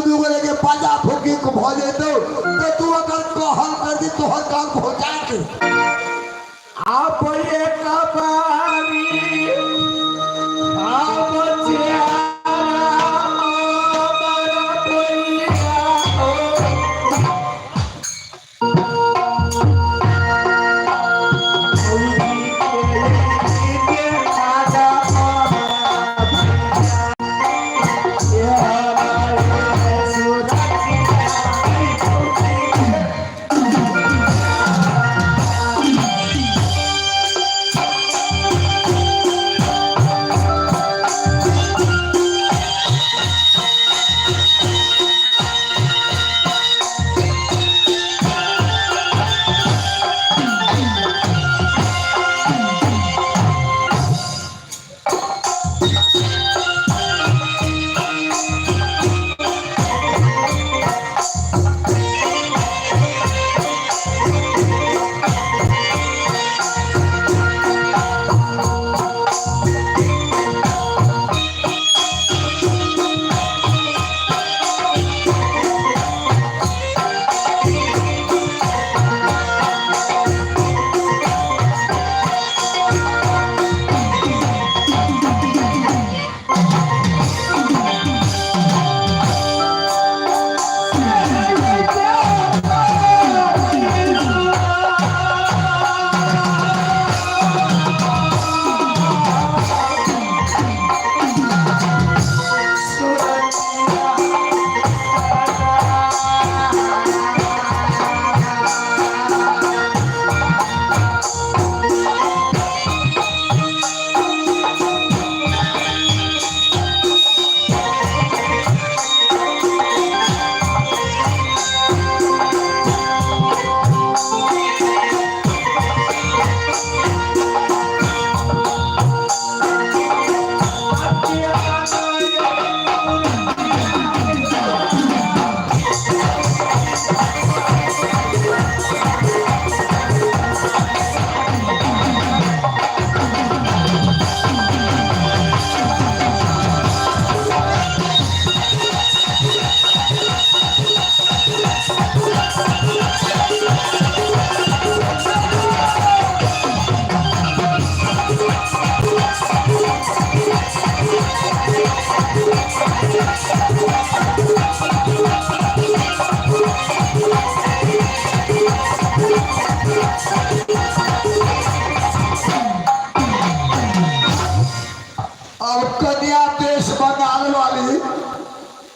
दुनू गोरे के पाजा फूकी को भ जेतो तो तू अगर कहल कर दी तो हर काम हो जाए आप ये कबारी आप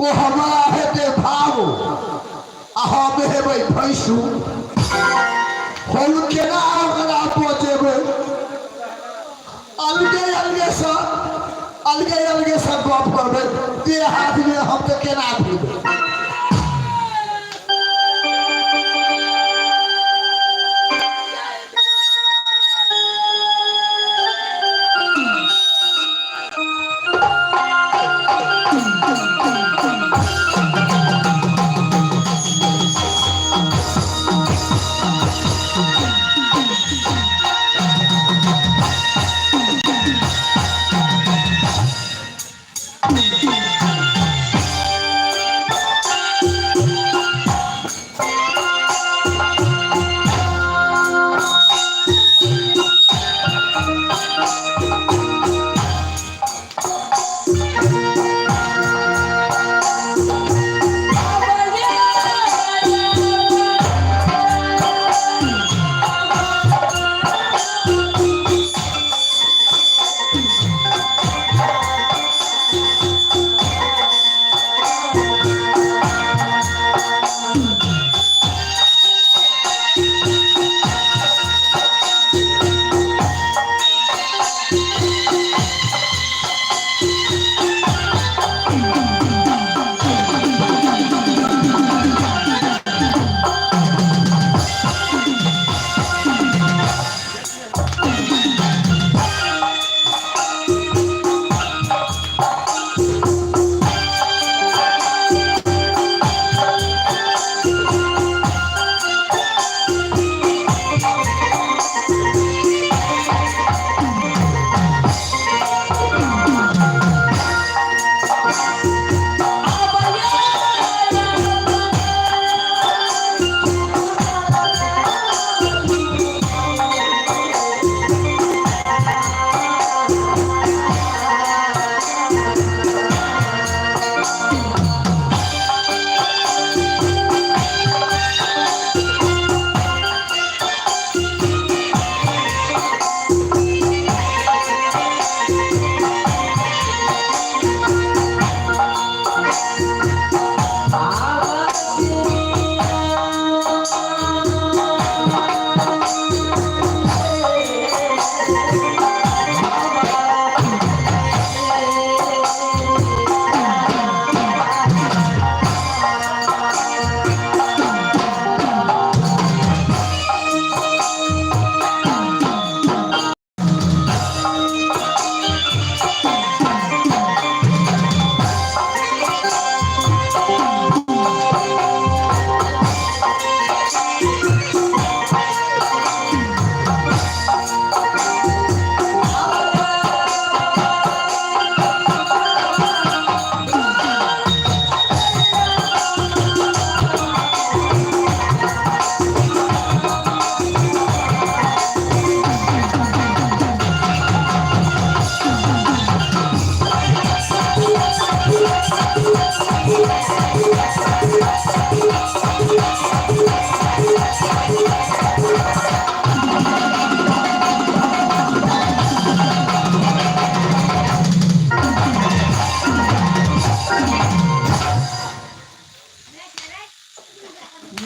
वो हमारा है ते भाव हम हेबै भैंसू हम केना ओकरा पहुँचेबै अलगे से गप करबै ते हाथ में हम तो केना भेबै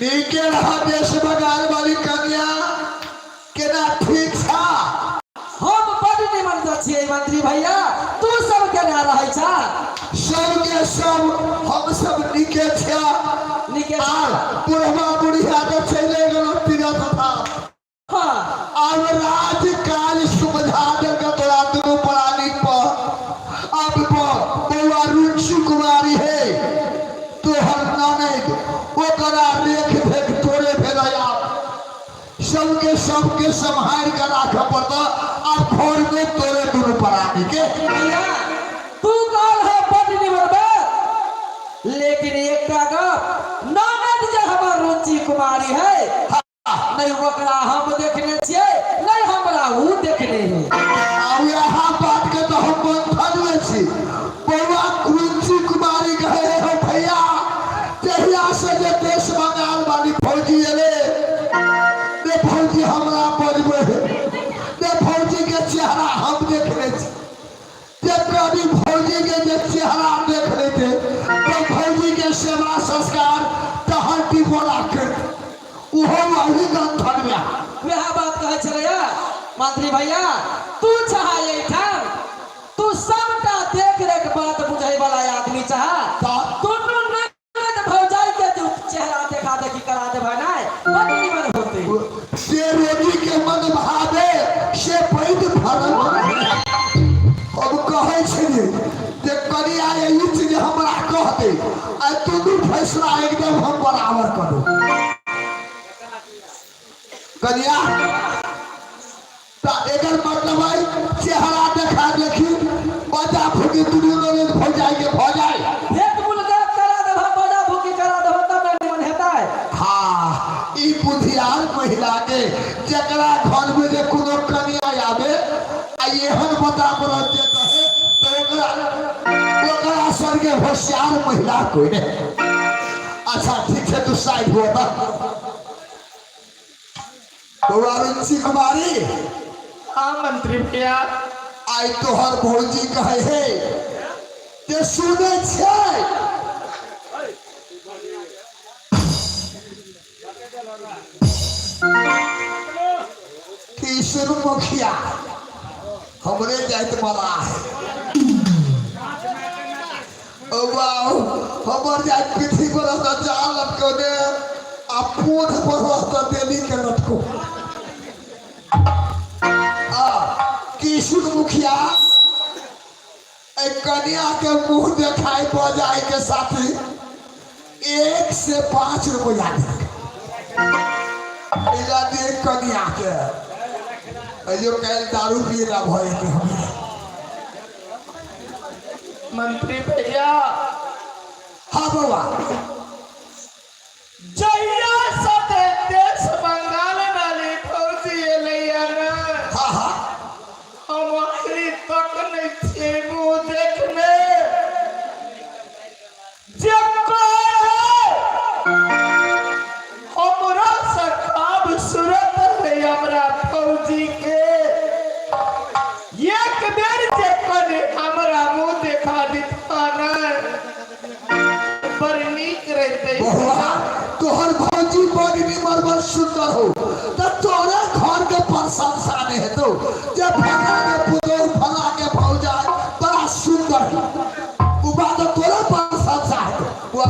नीके रहा देश बगाल वाली कन्या केना ठीक था। हम बड़ निमन छियै मंत्री भैया, तू सब केना रहै छा? सब के सब हम सब नीके छा। नीके बुढ़वा बुढ़िया तो चले गेलो तीरथ था। हाँ अब राजकाल सुविधा देकर तोरा दुनू प्राणी पर अब बउआ रुचि कुमारी है तोहर ननद ओकरा देख देख तोरे भेलया सबके संभाल कर राख पड़ता। अब घर में तोरे दुनू प्राणी के भैया तू कहल है बड़ निमन बात, लेकिन एकटा गप ननद जे हमर रुचि कुमारी है नहीं ओकरा हम देखने छियै नहीं हमरा ऊ देखने है। अब यहाँ बात के तो हम बंधन में छी। बउआ रुचि कुमारी कहे हो भैया जहिया से जे देश बंगाल वाली फौजी एले ने फौजी हमरा बजबे ने फौजी के चेहरा हम देखने छी। कभी फौजी के जे चेहरा देख लेते तो फौजी के सेवा संस्कार तहन की बोला कर वही गंथन में वह बात कहे छलैया मंत्री भैया तू चाह एठाम तू सबटा देख रेख बात बुझै वाला आदमी चाह दुनू ननद भौजाई के तू चेहरा देखा देखी करा देबा नहीं बड़ निमन होते। से रोगी के मन भावे से पैद भरल अब कहे छे जे करिया ई चीज हमरा कहते आ दुनू फैसला एकदम हम बराबर करो करिया एकर मतलब है चेहरा देखा देखी बजा फूकी दुनू लोग हो जाए भेट मुलाकात करा देबा बजा फूकी करा देबा तब निमन हेतै। हाँ ई बुधियार महिला के जकरा घर में जे कोनो कन्या आवे आ एहन बता परत जे कहे तो ओकरा स्वर्ग होशियार महिला कोई नहीं। अच्छा ठीक है तू साइड हो बा रुचि कुमारी। हाँ मंत्री भैया आई तोहर भौजी कहे है जे सुने छै कृष्ण मुखिया हमरे जाइत वाला है हमर जाइत पृथ्वी पर जाल लटको दे आ पूछ पर देली के लटको कृष्ण मुखिया कन्या के मुंह दिखाई बजाय के साथी 1 से 5 रुपया दे कन्या के जो कल दारू पिएला भय के मंत्री भैया। हाँ बाबा जहिया सते देश बंगाल वाली फौजी एलैया ना हाँ हाँ हम आखिरी तक नहीं थे वो देखने जब हमरा से खाब सूरत है हमरा फौजी के एक बेर जे कने हमरा मुंह देखा दिता ना बड़ नीक रहते। तोहर भौजी बड़ी निमर बड़ सुंदर हो तो तोरे घर के प्रशंसा नहीं है तो जब फला के पुतो फला के भौजा बड़ा सुंदर है वो बात तोरे प्रशंसा है वो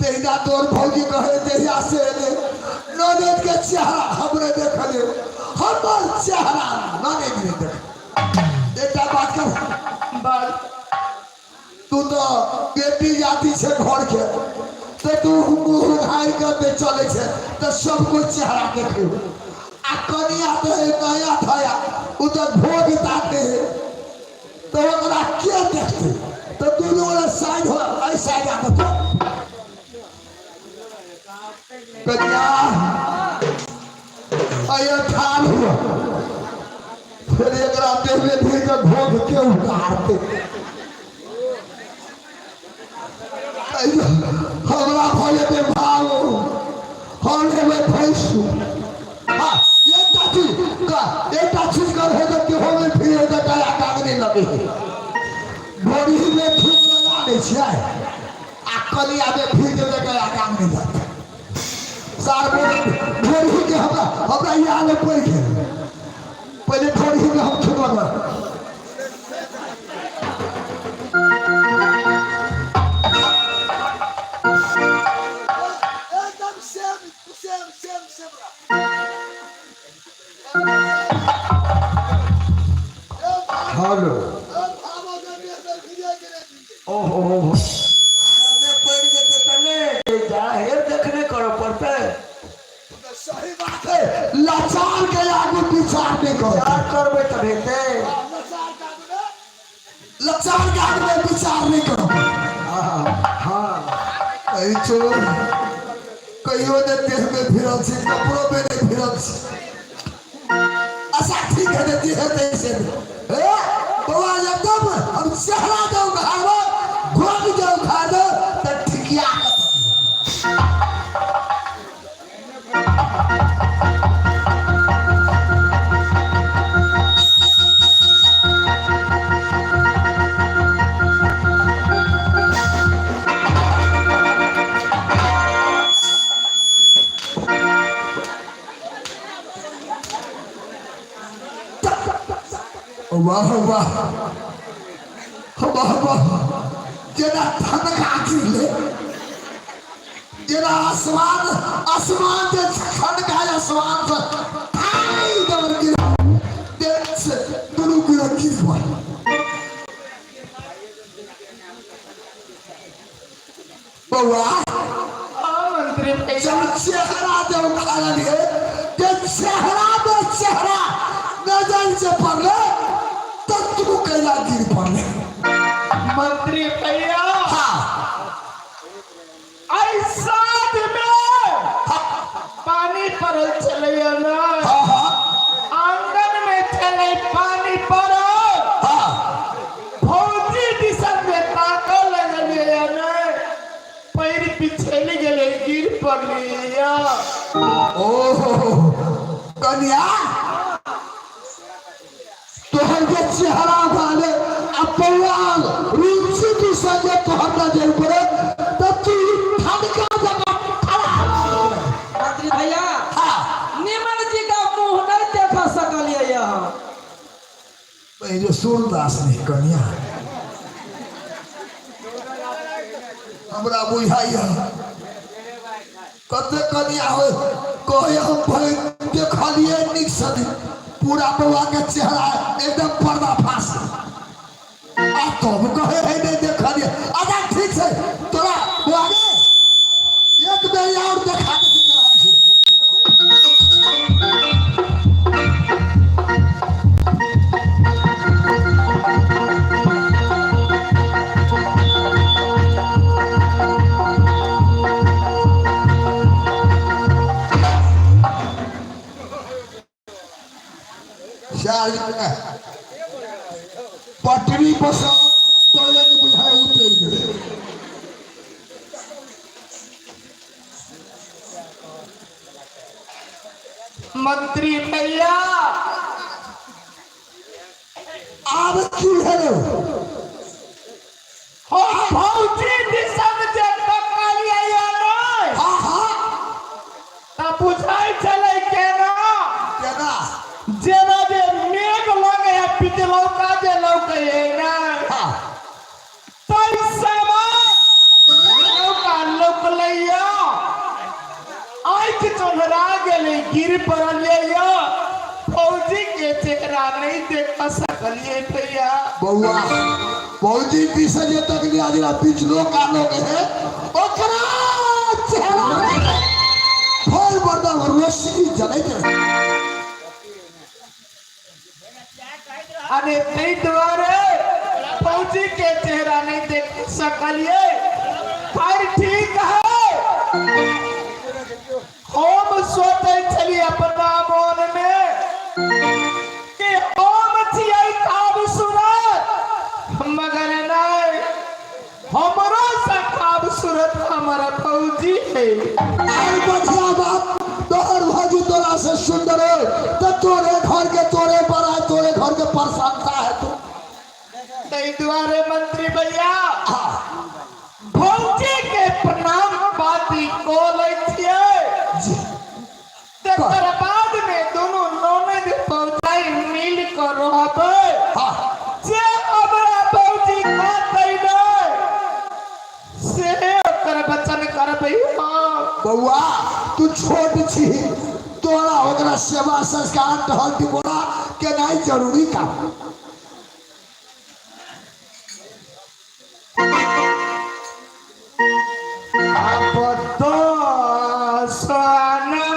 तेरा तोर भौजी कहे जहिया से ननद के चेहरा हमरे देख ले हमर चेहरा ननद ने देख एकटा बात कर तू तो बेटी जाती से घर के तो तू मुंह घाई के चले छे तो सब कुछ चेहरा देखे आ कनिया तो नया थाया उ तो भोग ताते तो ओकरा के देखते तो दोनों वाला साइड हो ऐसा जाता तो कन्या आया ठाल हुआ फिर एक रात में भी तो भोग के उतारते हमरा भले पे भाव हम लेबे भैंसू हां एकटा चीज कर है तो हो में फिर तो काया कागनी लगे बॉडी में ठीक लगा दे छै आ कलिया में फिर तो काया कागनी लगे सार ढोरी के हमरा यहाँ में पड़ गए पहले ढोरी में हम खेबा हेलो ओहो पड़ जेते तने जाहिर देखने करो पड़ते सही बात है लाचार के आगे विचार नहीं करो यार करबे त हेते लाचार के आगे विचार नहीं करो हां ऐ चोर कहियो ने देह में फिरल छी कपड़ों में नहीं फिरल छी अच्छा ठीक है देती है ऐसे ए बाबा एकदम हम चेहरा दो खाओ घोट जाओ खा दो त ठिकिया वाह वाह वाह वाह जेना ठनका गिरले जेना आसमान जे ठनका आसमान से ठाई दर गिरा देख से दुनु गिरा गिरवा बउआ मंत्री भैया चेहरा दे उखाड़ा लिए जे चेहरा में चेहरा नजर से पड़ले तब तू कैला गिर पड़ले मंत्री भैया हाँ ऐसा में पानी पड़ल चले ना हाँ हाँ आंगन में चले पानी पड़ल हाँ भौजी दिशा में ताकल लगले ना पैर पिछले गेले गिर पड़लिया ओहो कन्या तोहर के चेहरा वाले अपवाल रुचि की संगे तोहर ना जेल पड़े तब तू ठनका जगह खड़ा मंत्री भैया हाँ निमन जी का मुंह नहीं देखा सकलिए यहाँ जो सूरदास ने कन्या हमरा बुझाइया कते कन्या हो कहे हम भाई देखलिए निक सदी पूरा बउआ के चेहरा एकदम पर्दाफाश आ तब कहे है नहीं देखलिए अच्छा ठीक है तोरा बुआ गे एक बेर और देखा पटरी पर तोले नहीं बुझाए उतर गए मंत्री भैया अब की है हो भौजी दिशा में जे पकड़िए या नहीं हाँ हाँ ता बुझाई चले केना केना जेना जे मेघ लगे है पिछलौका जे लौके है ना हाँ तई समान लौका लौकलैया आँख चोहरा गेले गिर पड़लिए फौजी के चेहरा नहीं देख सकलिए भैया बउआ फौजी की सजे तक लिया पिछलो का लोग है ओकरा चेहरा फल बर्दा रोशनी जले के अरे नहीं द्वारे फौजी के चेहरा नहीं देख सकलिए पर ठीक है हम सोचे चलिए अपना मन में कि हम छियै काब सूरत मगर नहीं हमरो से काब सूरत हमारा फौजी है आई बढ़िया बात तोहर भौजी तोरा से सुंदर है तो तोरे घर के तोरे बड़ा तोरे घर के प्रशंसा है तू नहीं द्वारे मंत्री भैया भौजी के प्रणाम बाती को ले छियै बउआ तू छोट छी, तोरा ओकरा सेवा संस्कार टहल टिपोरा के नहीं जरूरी का। आप तो सोना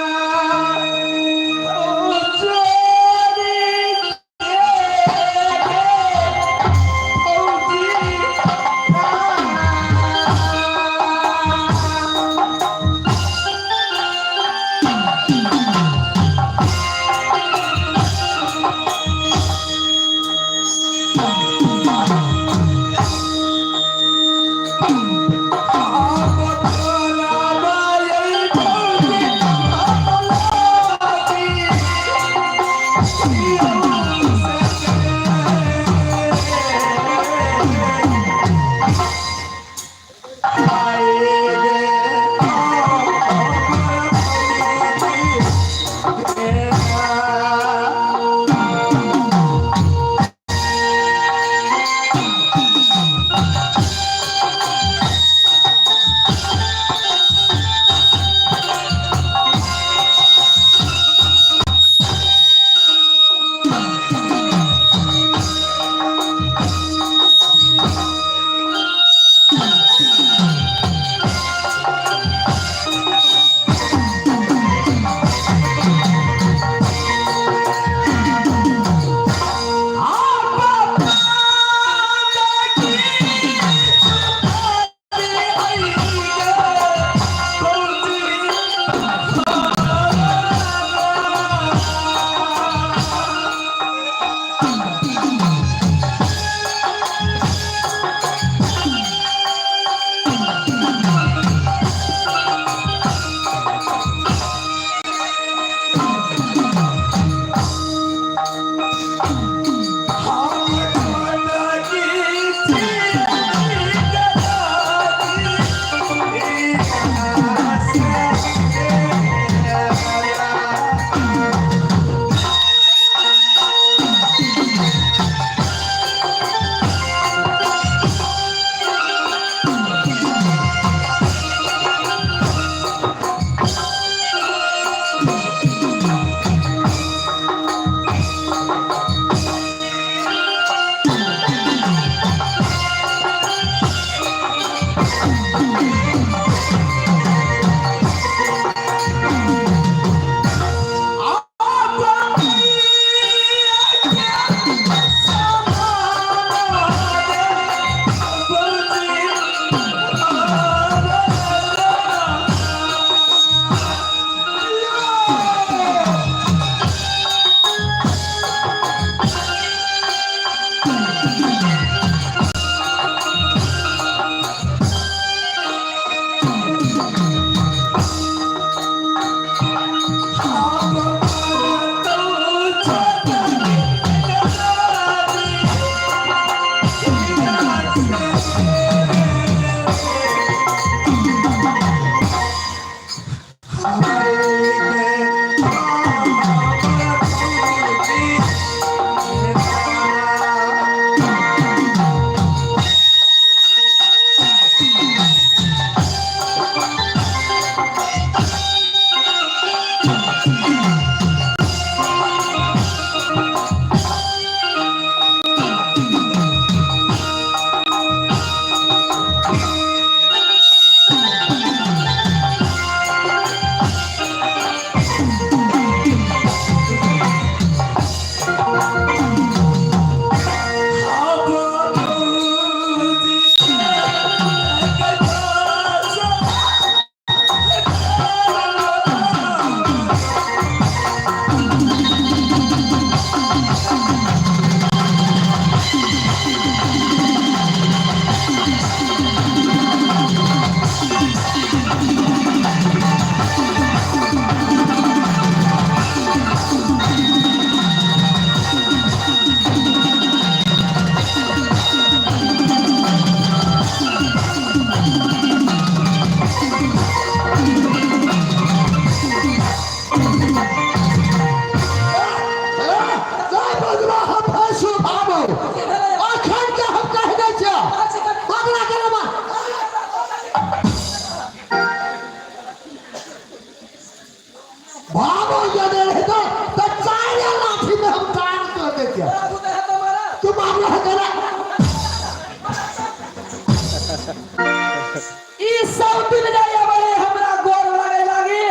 सब दिन जाए बड़े हमरा गोर लगे लागे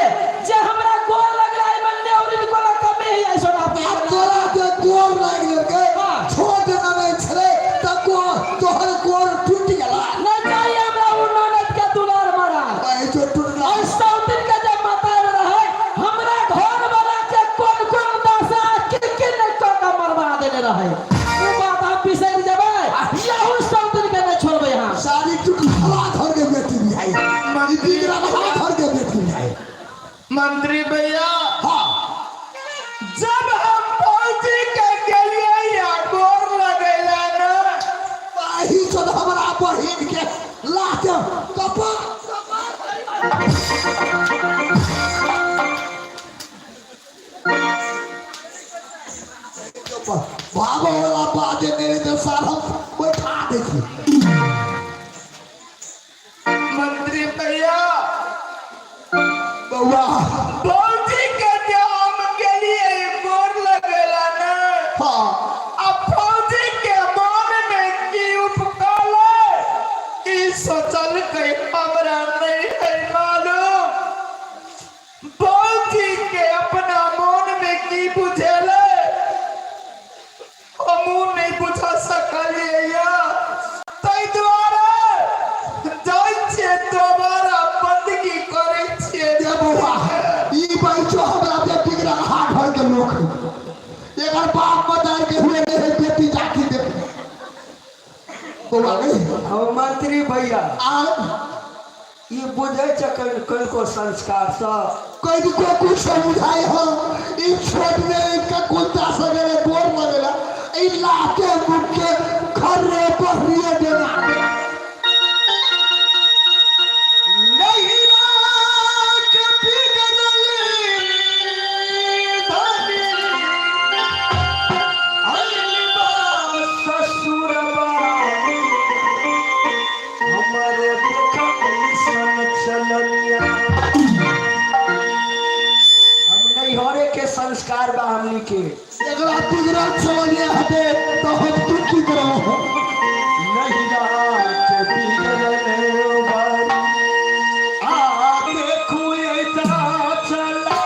जे हमरा गोर लग रहा है मन्ने और इनको कमे ही ऐसो ना तोरा के गोर लाग लेके छोड़ देना नहीं छले त तोहर गोर टूट गेला न चाहिए हमरा उन्नत के दुलार मारा भाई जो टूटला और सब दिन के जब माता रहे हमरा घर वाला के कौन दशा किन का मरवा देने रहे वो बात हम पिसर जबे यहू सब दिन के न छोड़बे यहां सारी टूटला घर के बेटी भी आई मनी बिगड़ा घर के बेटी भी आई मंत्री भैया हां जब हम फौजी के गेलिए या गोर लगेला ना ही तो हमारा बहिन के लाते कपा बाबा वाला बाजे मेरे तो सार हम बैठा देखी मंत्री भैया बउआ फौजी के जो हम गेलिए गोर लगेला ना हाँ अब फौजी के मन में की उपकाले की सोचल के हमरा नहीं है मालूम फौजी के अपना मन में की बुझेले हमू नहीं बुझा सकलिए या तै द्वारा जाय छे दोबारा बंदगी करे छे ये बउआ ई बैठो हमरा पे बिगड़ा हाथ भर के लोग एकर बाप मदार के हुए नहीं बेटी जाती देख बउआ नहीं हम मंत्री भैया आ ये बुझे चकन कल को संस्कार सा कोई को कुछ समझाए हो ई छोट में इनका कुलता सगरे बोर लगेला ई लाके मुख के खरे पहरिए देना नहीं रात बिगड़ली धनी अइबा ससुरबा हमारे देखत सन चलनिया हम नहीं हरे के संस्कार बा हमनी के एकरा बिगड़ा चलिए हटे तो हम तू की करो नहीं रात बिगड़ले बारी आ देखू ऐसा चला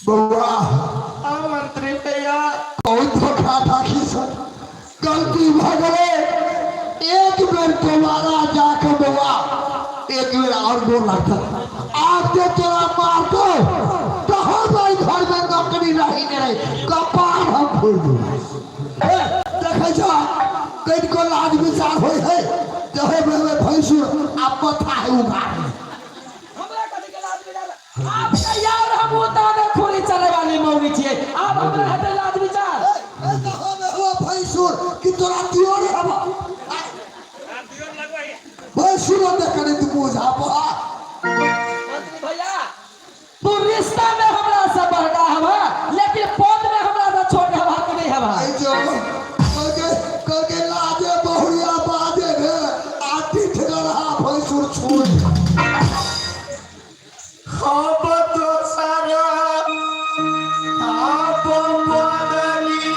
बउआ मंत्री भैया बहुत धोखा धाखी सर गलती भ गए एक बेर दोबारा जाके बउआ एक बेर और गोर लगता आके तोरा मार दो तो हम भाई घर में नौकरी रही नहीं रही कपार हम खोल दू देखे जा कहीं को लाज विचार होई है जो है भैंसुर आप मथा है उगाड़ हमरा कथि के लाज विचार आप यार हम उताने खोली चले वाली मौगी छिए आप हमरा हटे लाज विचार भैंसुर कि तोरा दियोर हवा भैंसुर ने करे तू बुझा पा मंत्री भैया तू रिश्ता में हमरा से बड़का हवा लेकिन पद में हमरा से छोट हवा के नहीं हवा आई जो कगे लाजे बहुरिया बाजे ने आती ठगरा भैंसुर छोड़ अब तो सारा आप बदली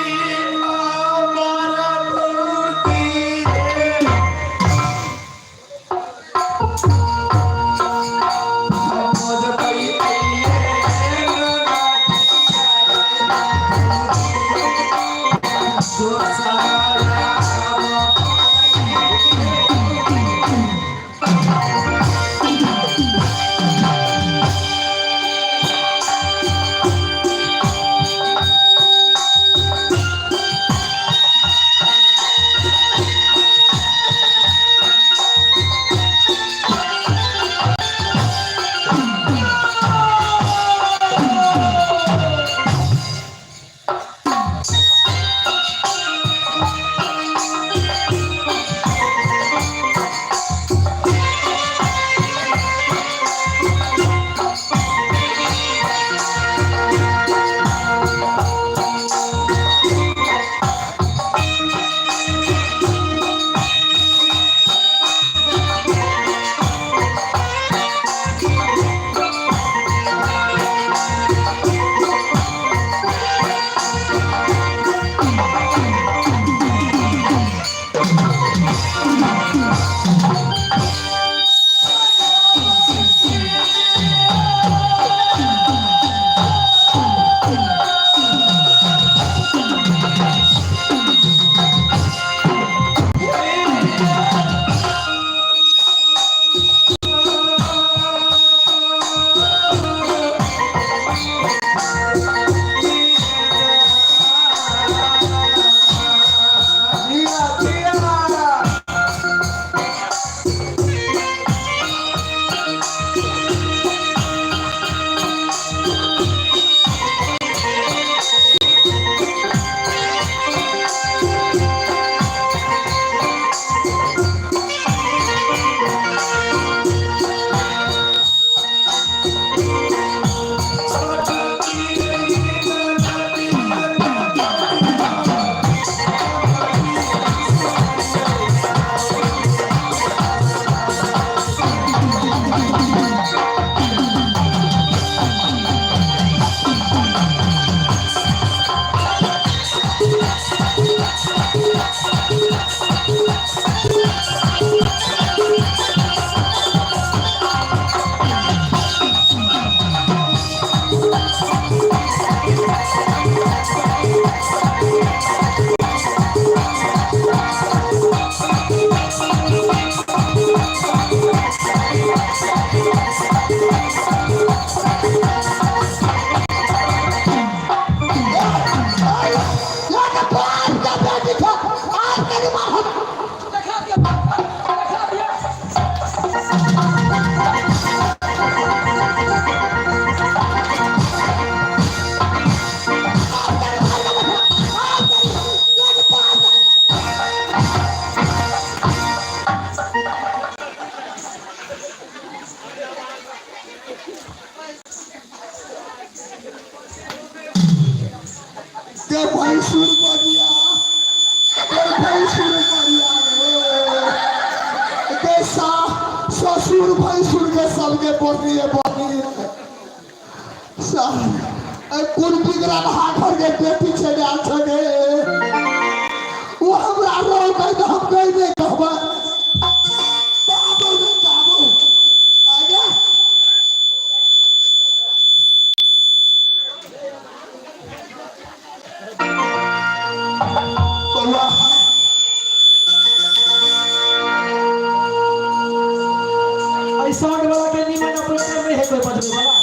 हमारा धरती रे समझ गई तो सारा भैंसुर बढ़िया भैंसुर बढ़िया कैसा ससुर भैंसुर के सबके बढ़िए बढ़िए कुल बिगड़ा हाथ के बेटी से डाल सके वो हमरा रोल कह तो हम कह दे कहबा बाबू रे बाबू आगे बोला ऐसा वाला के निमन प्रोग्राम में है कोई बजने वाला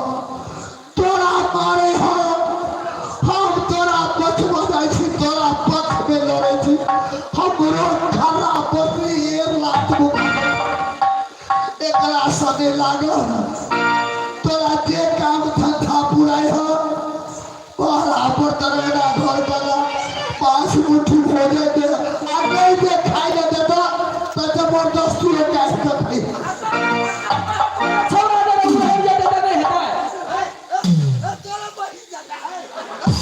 तोरा मारे हो हम तोरा पथ बजाई छी तोरा पथ में लड़े छी हमरो खरा बदली 1 लाख एकरा सदे लागल तोरा जे काम धंधा पुराई हो बहरा पर तरेरा घर करा 5 मुट्ठी भोजन दे आ नहीं दे खाई ले दे तो जबरदस्ती ले काट के खाई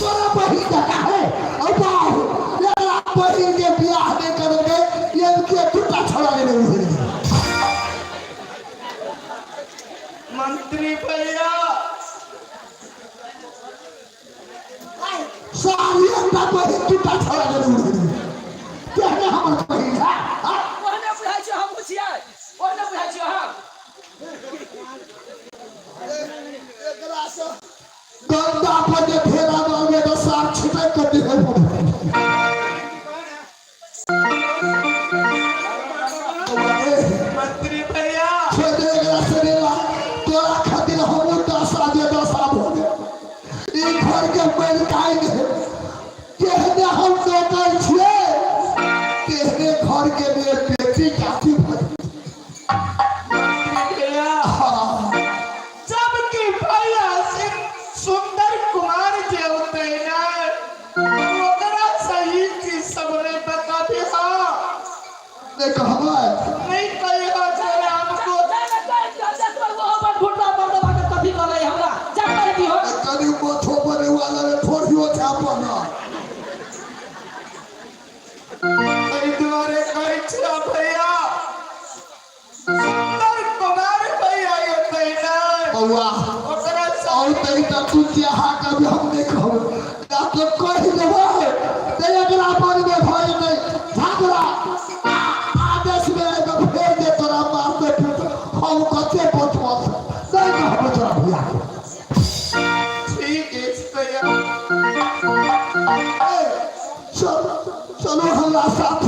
तोरा बही जगह है अब लगा बही के ब्याह नहीं करोगे ये के टूटा छोड़ा ले मंत्री भैया सारी अंडा बही टूटा छोड़ा ले कहने हमर बही है ओहने बुझाइ छै हम बुझियै ओहने बुझाइ छै हम एकरा से गंगा पर जे फेरा मारबे तो साफ छिटक के दिखे मंत्री भैया छोड़े एकरा से लेला तोरा खातिर हम 10 आदमी 10 हो गए ई घर के बैल काई गए कहने हम नौकर छिए कहने घर के लिए बेटी काटी भई भैया सबके भैया से सुंदर कुमार जे होते ना ओकरा सही चीज सबने बता दे हां ने कहबा नहीं कहे हो जरा हमको कथी करे हमरा जाकर की हो कनी मोथो बने वाला रे थोड़ियो छापन एहि दुआरे कहै छियै भैया सुंदर कुमार भैया होते ना बउआ ओकरा और तई त तू चाहा कभी हम नहीं कहब या तो कह देबो ते एकरा मन में भय नहीं झगड़ा आदेश में एगो भेज दे तोरा मार दे हम कते पथवस नहीं कहब तोरा भैया ठीक है भैया चलो हमरा साथ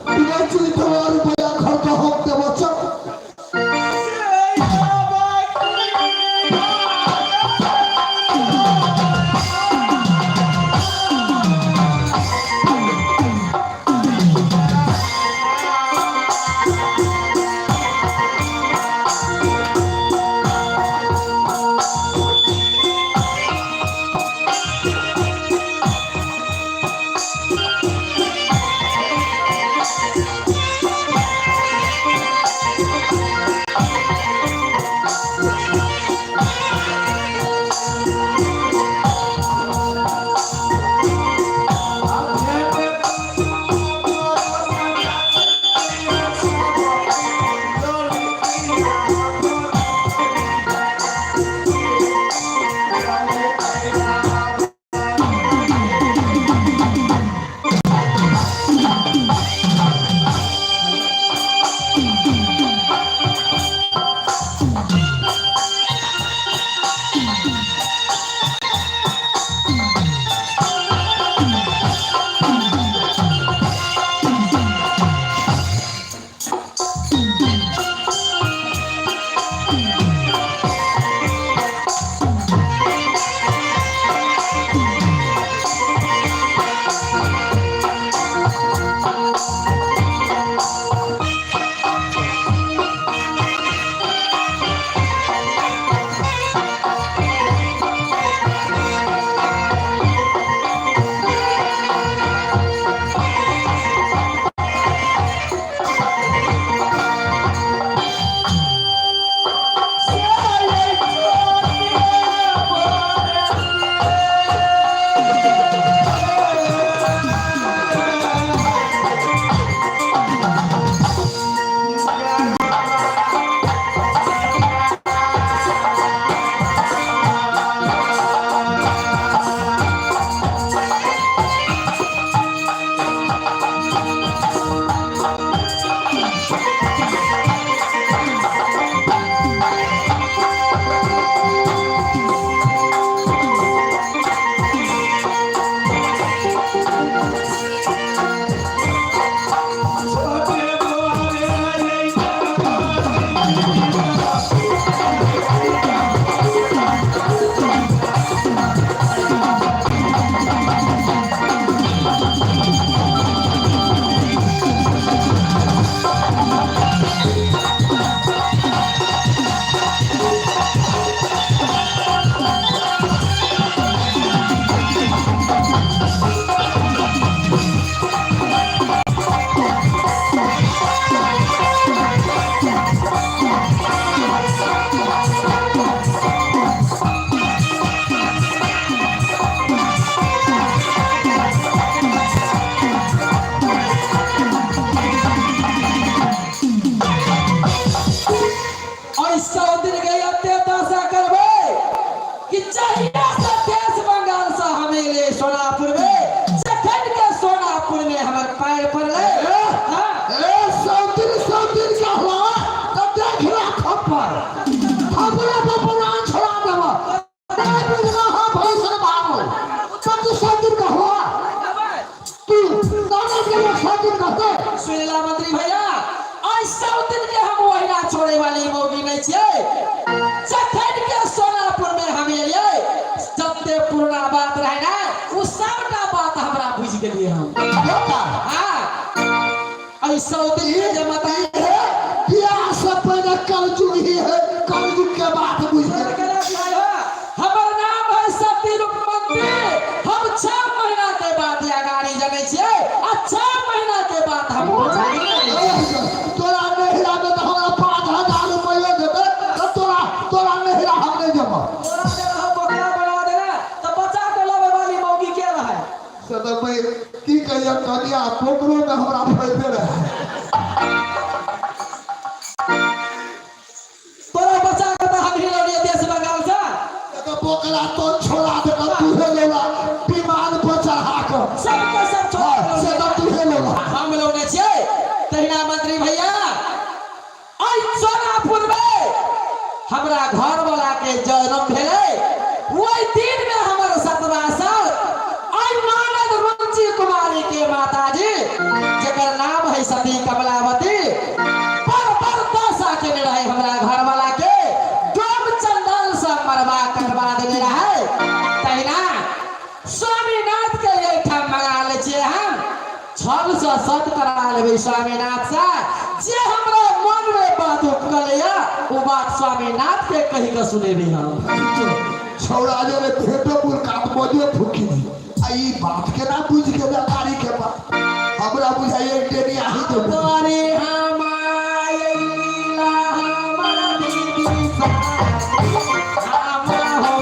बिना चुरी तोर भैया घर का हम देबो चल ना हो भैंसन बाबू तो तू सब दिन का हुआ तू दोनों के लिए सब दिन कहते सुनीला मंत्री भैया ऐसा दिन के हम वहीला छोड़े वाली मौगी नहीं छिए जखन के सोनापुर में हम एलिए जते पुराना बात रहे ना उ सबटा बात हमरा बुझ गेलिए हम हां ऐसा दिन के जे बताई बियाह से पहले कलजुग ही है कलजुग के बाद बुझे हमर नाम है सतीरूप मंत्री हम 6 महीना के बाद या गाड़ी जमे छिए आ 6 महीना के बाद हम तोरा नहिरा में तो हमरा 5000 रुपया देबे तो तोरा नहिरा हम नहीं जमा तोरा दे रहा बकरा बना देना तो बचा के लावे वाली मौगी के रहे से तो भाई की कहिया कनिया पोकरो में हमरा फैले रहे तोरा बचा के तो हम ही लड़िए देश बंगाल से तो पोकरा तो छोड़ा दे कर तू हे लोला विमान पर चढ़ा कर सब के सब छोड़ से तो तू हे लोला हम लोग ने छिए तहिना मंत्री भैया आई सोनापुर में हमरा घर वाला के जन्म भेले ओई दिन में हमर 17 साल आई मानद रुचि कुमारी के माताजी जेकर नाम है सती कमलावती पर दशा के रहे हमरा घर वाला के डोम चंदन से मरवा करवा देने रहे तहिना स्वामीनाथ के एठाम मंगा ले छिए हम छल से सत करा लेबे स्वामीनाथ से जे हमरा मन में बात उठलैया वो बात स्वामीनाथ के कहि के सुनेबे हम छौड़ा जे रे भेटो पुर काट बजे फुकी दी आई बात के ना बुझ के व्यापारी के बात हमरा बुझाइए टेनी आही तो तोरे हमायला हमरा दीदी सा हम हो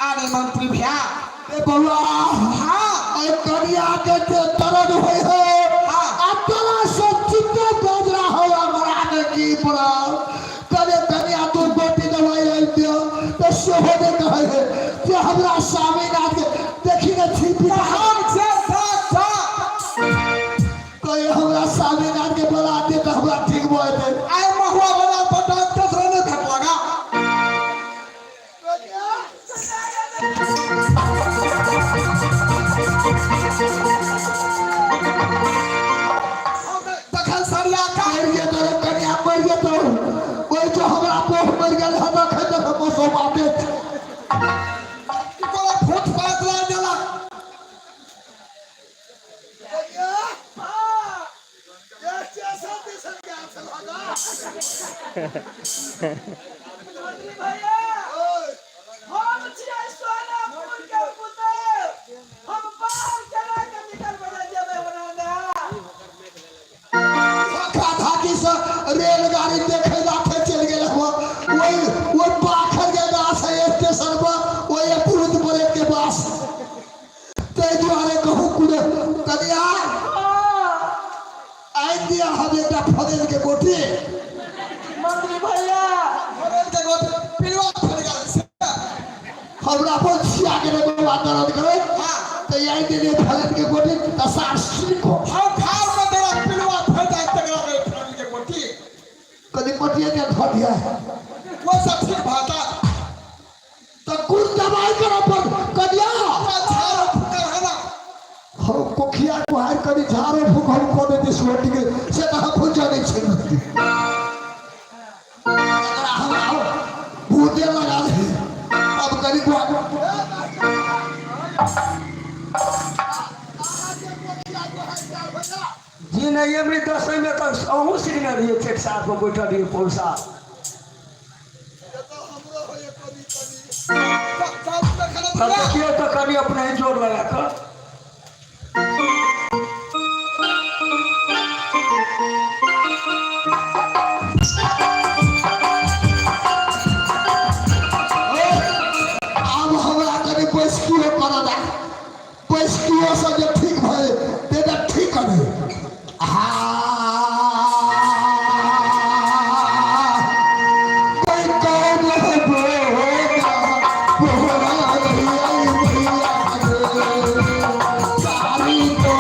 अरे मंत्री भैया ए बउआ हाँ ए कनिया के दर्द होय हो आ तोरा से चित्ते बजरा हो हमरा के की पड़ा कने कनिया तू गोटी दवाई ले दियो तो सोहो दे कहे है कि हमरा स्वामीनाथ के देखी न छिपी हम से था कोई हमरा स्वामीनाथ के बोला दे तो हमरा ठीक होए दे आए महुआ वाला तो डॉक्टर से नहीं थक लगा दखल सरिया का मर गया तो कनिया मर गया तो कोई जो हमरा पोख मर गया है तो खेत में सो बाटे कोला फुट पात ला देला मंत्री भैया हम छियै सोनापुर के पुत्र हम बाहर केना के निकल बजा जेबै बनाना धाकी से रेलगाड़ी देखे लाथे चल गेल हो वो पाखर के गाछ है स्टेशन पर वो ये पुरुत ब्रेक के पास ते द्वारे कहू कुड़े कनिया आई दिया हम एकटा फदेल के गोटी मंत्री भैया फरेल के गोट पिलवा फड़ गया से हमरा पर छिया के रे बात दर्द करे हां तो यही दिले फदेल के गोटी त सार सिक हो हम खाओ में तेरा पिलवा फड़ जाए तगड़ा में फरेल के गोटी कदी गोटिया के धर दिया वो सब ठीक भाता तो कुल दवाई करो पर कदिया झाड़ो फुकर है ना हम कोखिया को हार कदी झारो फूक हम को दे सोटी के से त हम पूजा नहीं छै भूते लगा दे अब करी को जी नहीं ये भी 10 में तो अहू सिग्नल रही थे साथ में बैठा रही पुलिसा अब देखिए तो कभी अपने ही जोर लगा कर अब हमरा कनी पैसकियो कर दा पैसकियो से जे ठीक भए ते त ठीक करे कोई कौन है बोगा बोगा सारी को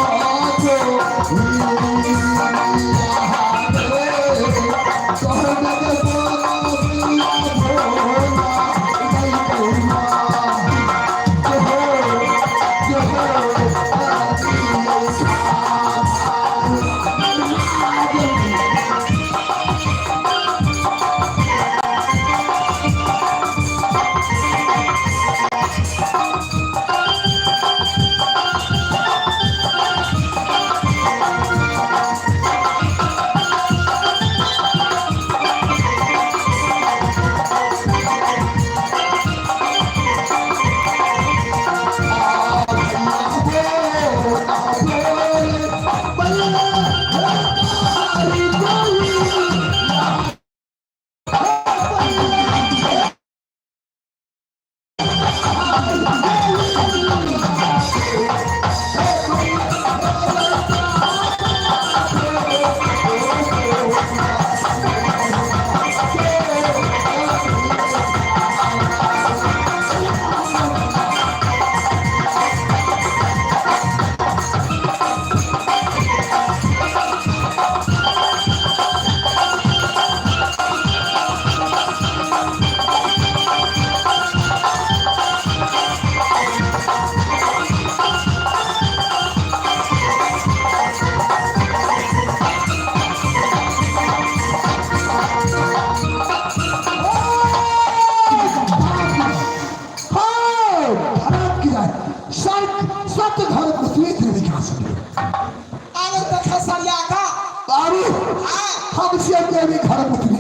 हमसे देवी घर उठनी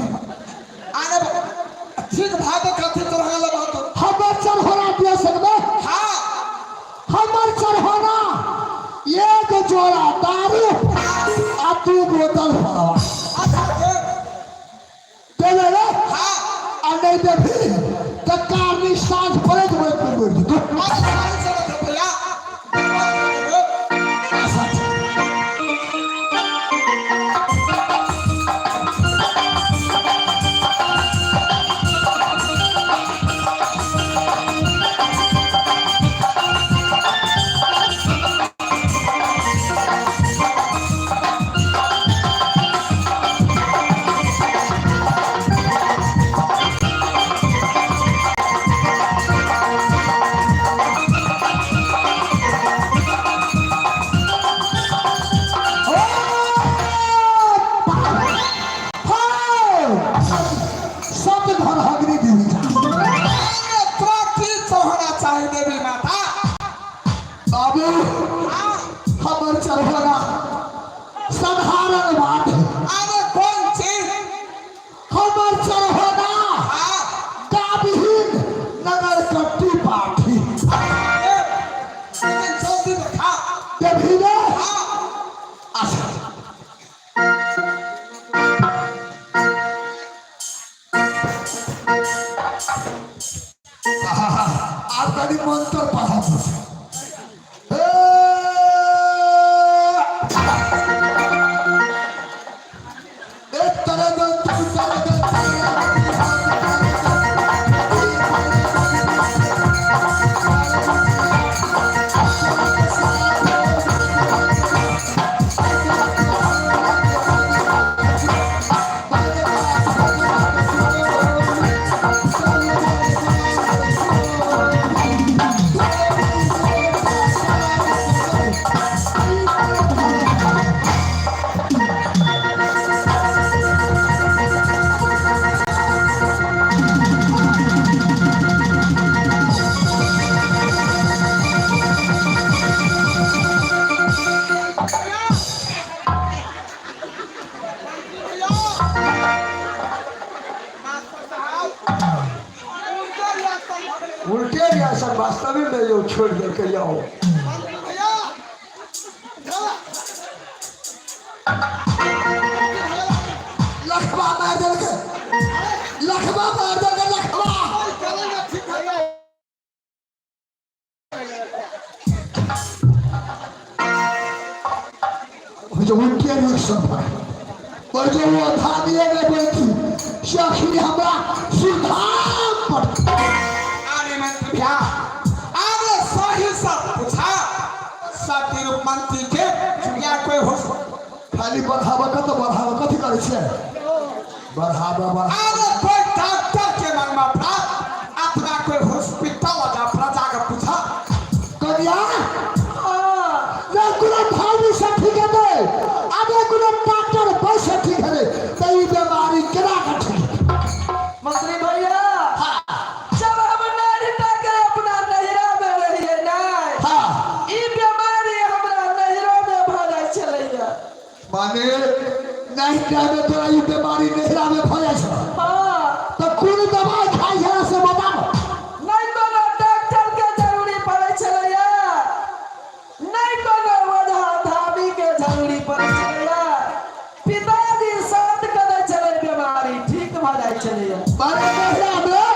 आने ठीक भाग कथी तो रहला बात हमर चढ़ोना दे सकबे हां हमर चढ़ोना एक जोड़ा दारू आ दू बोतल भरवा अच्छा देले रे हां आ नहीं देबी त कारनी सांझ पड़े तो मत बोल है देवी माता। बाबू हमर चढ़ना साधारण बात है। अरे कौन चीज? हमर चढ़ना गाभिन नगर कट्टी पाठी जल्दी दिखा। देवी ने अच्छा आपका मंत्र पढ़ा एक तरह उल्टे रियासत वास्तविक में यो छोड़ दे के जाओ। लखवा मार दे के लखवा मार दे के लखवा जो उनके रिएक्शन पर जो वो धानिए में बैठी शखी हमरा सुधार पर अरे मंत्री भैया, अरे सही सब पूछा। सती रूप मंत्री के चुड़िया कोई हो खाली बढ़ावा का तो बढ़ावा कथी करे छे बढ़ावा अरे कोई डॉक्टर के मन में प्राप्त अथवा कोई हॉस्पिटल जा प्रजा का पूछा। कन्या ना कुनो भावी से ठीक है दे अबे कुनो डॉक्टर पैसे ठीक है तो ये बीमारी केना का ठीक मंत्री भैया जब हम नारी के अपना नहिरा में रहिए ना हां ई बीमारी हमरा नहिरा में भ जाय छलैया। माने नहीं टाइम में तोरा ये बीमारी नहिरा में भ जाय छ हां तो कौन दवाई खाई है से बताओ। नहीं कोनो डॉक्टर के जरूरी पड़े छलैया, नहीं कोनो वजह धामी के जरूरी पड़े छलैया। पिताजी साथ करे चले बीमारी ठीक भ जाय छलैया। माने नहिरा में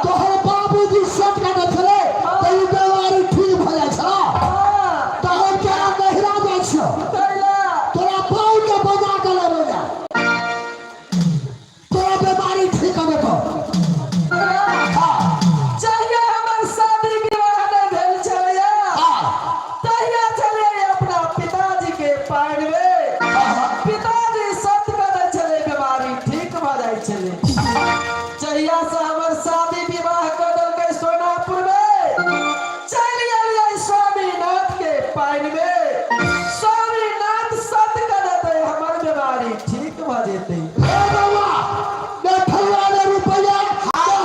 तोहर बाबूजी सब का चले तो ये बीमारी ठीक भ जाय छ तो हम क्या नहिरा जाय छ तोरा पाऊ के बजा के लेबे जा तोरा बीमारी ठीक হবে तो चाहिए हमर शादी विवाह नहीं भेल छलैया तहिया चले अपना पिताजी के पार में पिताजी सत करे चले बीमारी ठीक भ जाय छले। चाहिए से हमर शादी विवाह कर देलकै सोनापुर में चल आइए स्वामीनाथ के पार में स्वामीनाथ सत कर देते हमर बीमारी ठीक भ जेतै। ए बाबा देखला ने रुपया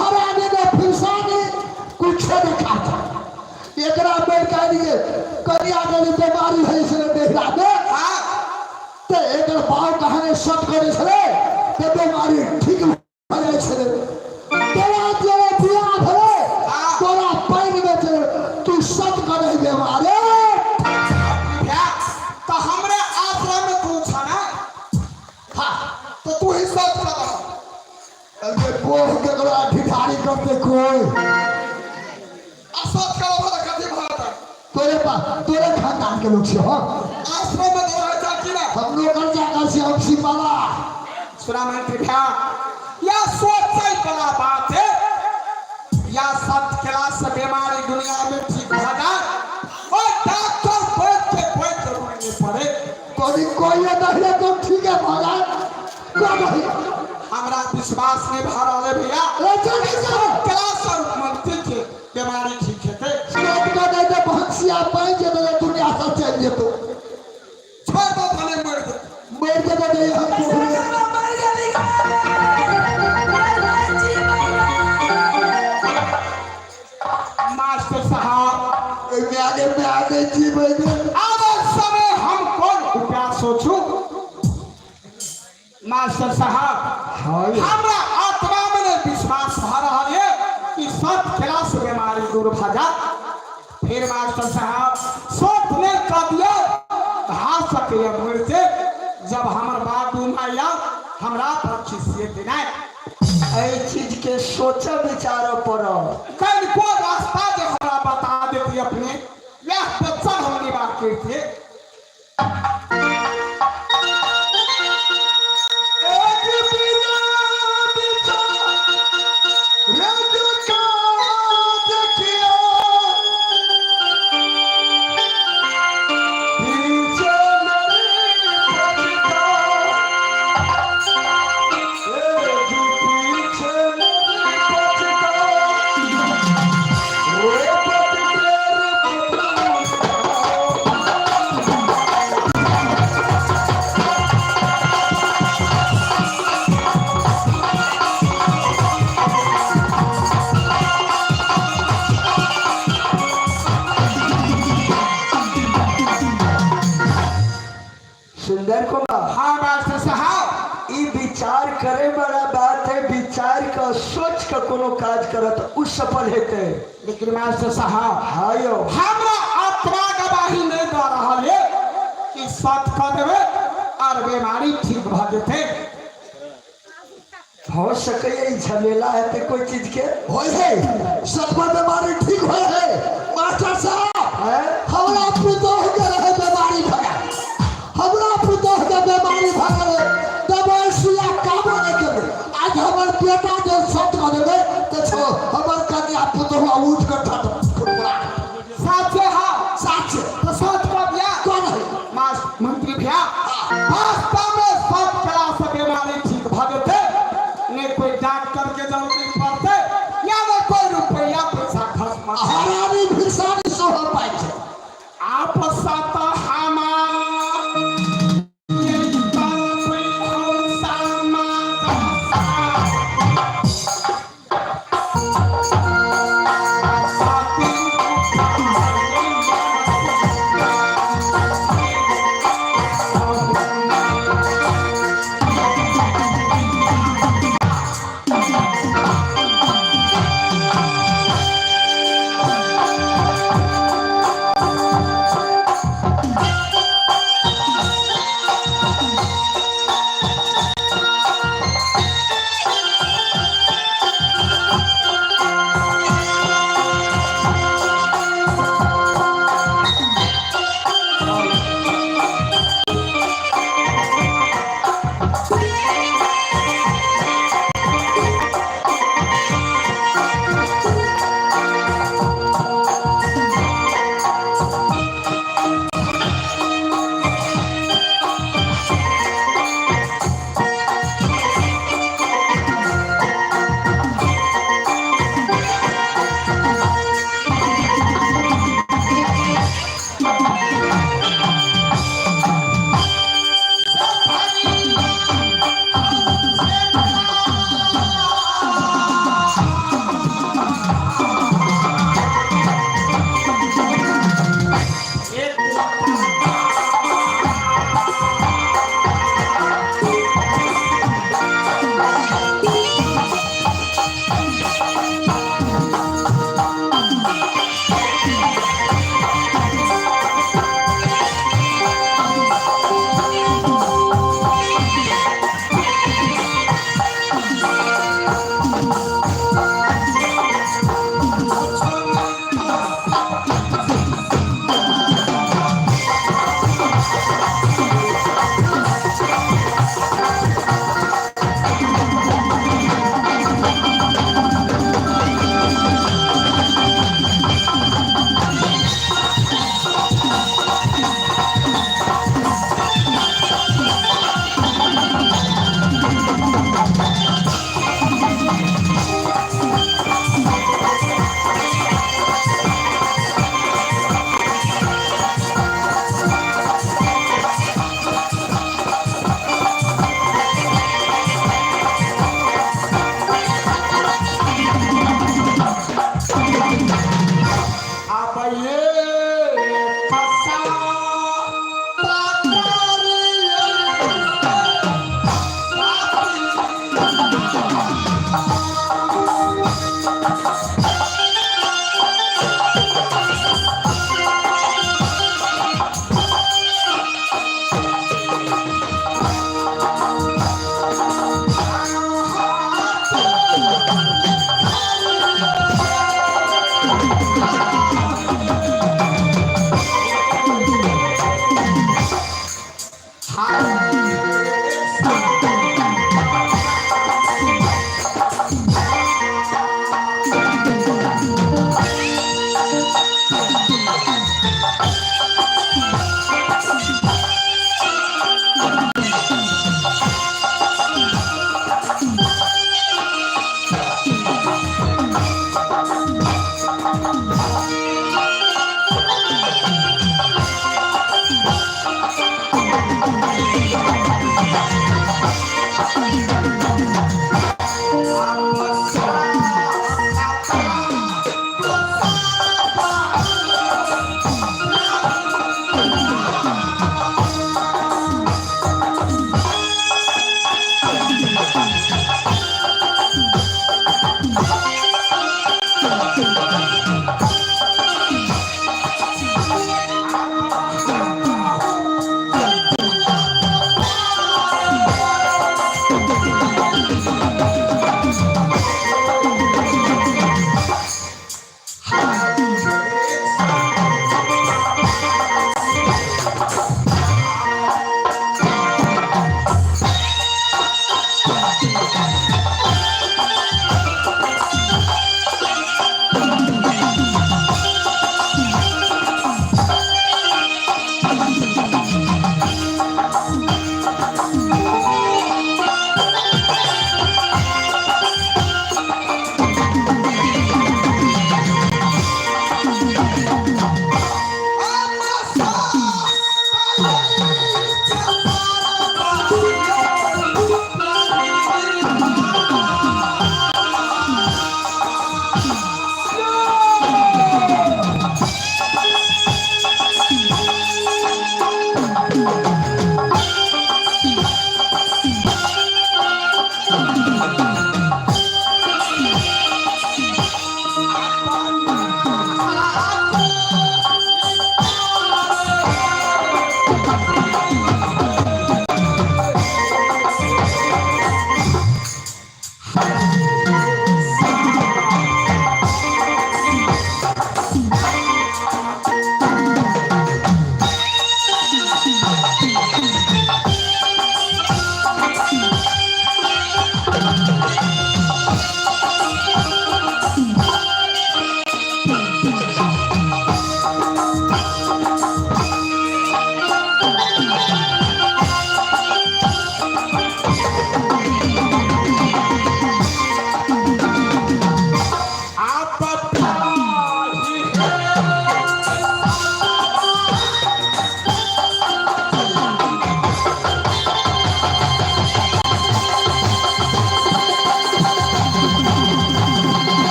हरा ने फिरसाने कुछ नहीं खाता एकरा बेर का लिए कन्या के बीमारी है से नहिरा में ते एकर बाप कहने सत करे छले ते बीमारी ठीक भ जाय छले तोरा जे बियाह भले तोरा पाइन में चले तू सत करे बीमारी भैया तो हमरे आश्रम में तू छा ना। हाँ तो तू ही सब कर अरे बोह के करा ढिठारी करते कोई असत का वाला कथी भारत तोरे खानदान के लोग से हो आश्रम में तो रहता कि ना। हम लोग कर जाकर से हम सिपाला सुना मंत्री भैया, या सोचे वाला बात है या सब क्लास से बीमारी दुनिया में ठीक हो जाए और डॉक्टर कोई जरूरी नहीं पड़े। कोई नहीं तो ठीक है भगा नहीं हमरा विश्वास नहीं भा रहा है भैया। ए जल्दी से क्लास और मंत्री के बीमारी ठीक है स्टॉप कर दे तो भक्सिया पाई जे तो दुनिया से चल जे तो छोड़ दो भले मर दे दे हम को मास्टर साहब में आगे जीवन अब समय हम कौन उपाय सोचू मास्टर साहब हमरा आत्मा में विश्वास भ रहा है कि सब खेला से बीमारी दूर भजा फिर मास्टर साहब सोच ने कर दिया कहा सके मरते जब हमर बाबू माया हमरा पर खिसिए देना एहि चीज के सोचा विचार पड़ो कल को रास्ता जो हमरा बता देती अपने यह बच्चा हमने बात करते सुंदर कुमार हाँ मास्टर साहब ई विचार करे बड़ा बात है विचार का सोच का कोनो काज करत उ सफल हेते लेकिन मास्टर साहब हायो हमरा आत्मा गवाही नहीं दे रहा है कि सत कर देवे और बीमारी ठीक भ जेते हो सके ई झमेला है ते कोई चीज के होय है सतमा बीमारी ठीक होय है मास्टर साहब है हमरा पुतोह के रहे बीमारी भगा हमरा पुतोह के बीमारी भगा दवाई सुइया काम नहीं करे आज हमर बेटा जो सत कर देबे तो छो हमर कन्या पुतोह उठ कर ठाट फुटबड़ा साचे हाँ साच तो सत कर दिया कौन है मास मंत्री भैया वास्तव में सब कला से बीमारी ठीक भ जेते ने कोई डॉक्टर के जरूरत नहीं पड़ते या में कोई रुपया पैसा खर्च मत हरामी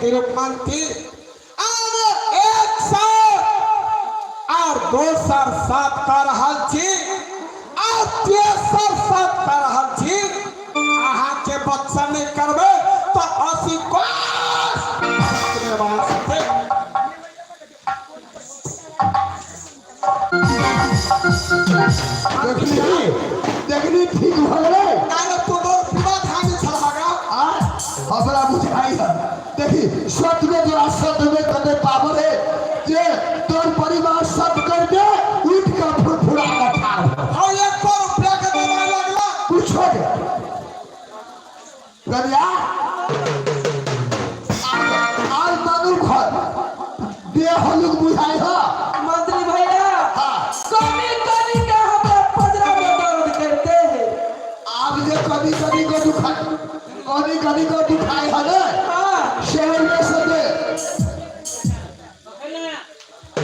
तिरुपति और एक साथ और दोसर साथ कर रहल छी और तेसर साथ कर रहल छी अहाँ के बच्चा नहीं करबे तो 80 कोस देखनी ठीक हो गए काहे तो दो पूरा खानी छलगा आ हमरा बुझाई है देखी सत्य में जो असत्य में कदे पावर है जे तोर परिवार सब कर दे उठ का फुरफुरा का ठाड़ और 1 रुपया के दवाई लगला पूछो दे रबिया आज मानू घर दे हलुक बुझाई है मंत्री भैया कभी कभी का हमरा पजरा में दर्द करते हैं आप जे कभी कभी को दुखाई है ना शहर में से दे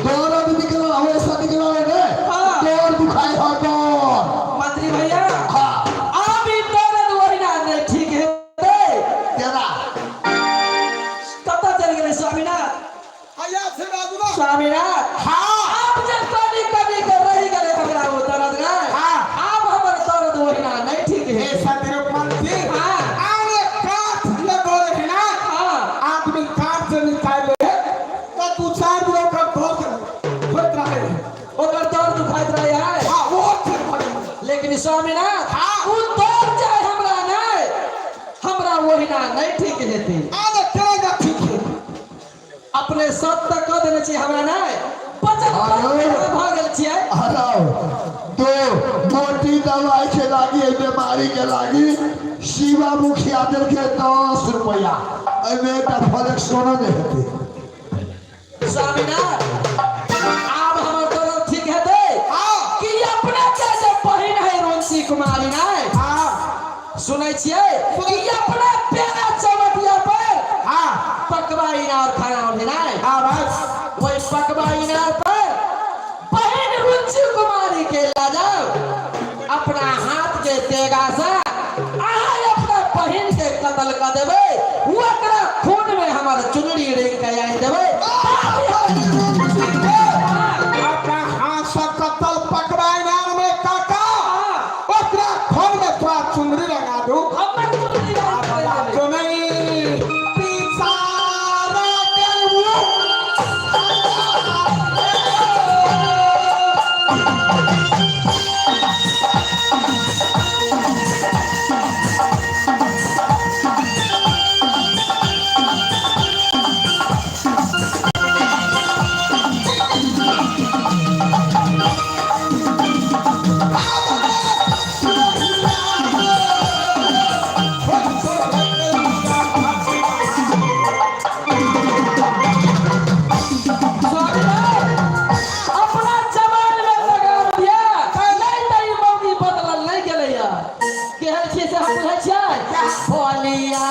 दौड़ निकला हमेशा निकला है ना दौड़ दुखाई है दौड़ मंत्री भैया हाँ अभी दर्द वरना नहीं ठीक है तेरा कब चल गए स्वामीनाथ आया से राजुला स्वामीनाथ हां आप जब कभी कर रही करे हमरा वो दर्द ना हां आप हमर दर्द वरना नहीं ठीक है ए सतिरुपति हां आने काट ले बोले है ना हां आदमी काट से निकाल ले तो तू 4 लोग का होत रहे ओकर दर्द दुखाइत रहे है हां वो ठीक लेकिन स्वामीनाथ हाँ। वो दर्द जाए हमरा नहीं हमरा वरना नहीं ठीक हेते आने तेरा ठीक है अपने सत्य कह देने छी हमरा नहीं बचल भागल छियै तो मोटी दवाई के लागी बीमारी के लागी शिवा मुखिया दिल के 10 रुपया में एक फलक सोना दे हेते स्वामीनाथ अब हमर दोनों ठीक है दे कि अपने जैसे बहिन है रुंसी कुमारी नाय सुनै छियै कि अपने पेना चमटिया पर पकवाई ना और खाना होने नाय वही पकवाई ना पर बहिन रुंसी कुमारी के ला जाओ अपना हाथ के तेगा से आहाय अपना बहिन के कत्ल कर देबे ओकरा खून में हमार चुनरी रेंग के आई देबे अपना हाथ से कत्ल पकवाई नाम में काका ओकरा खून में थोड़ा चुनरी लगा दो हमर चुनरी रेंग तो नहीं पिसारा के अपना जवान में लगा दिया नहीं तई मौगी बदलल नहीं गेलैया केहन छी से हम कहै छियै बोलिया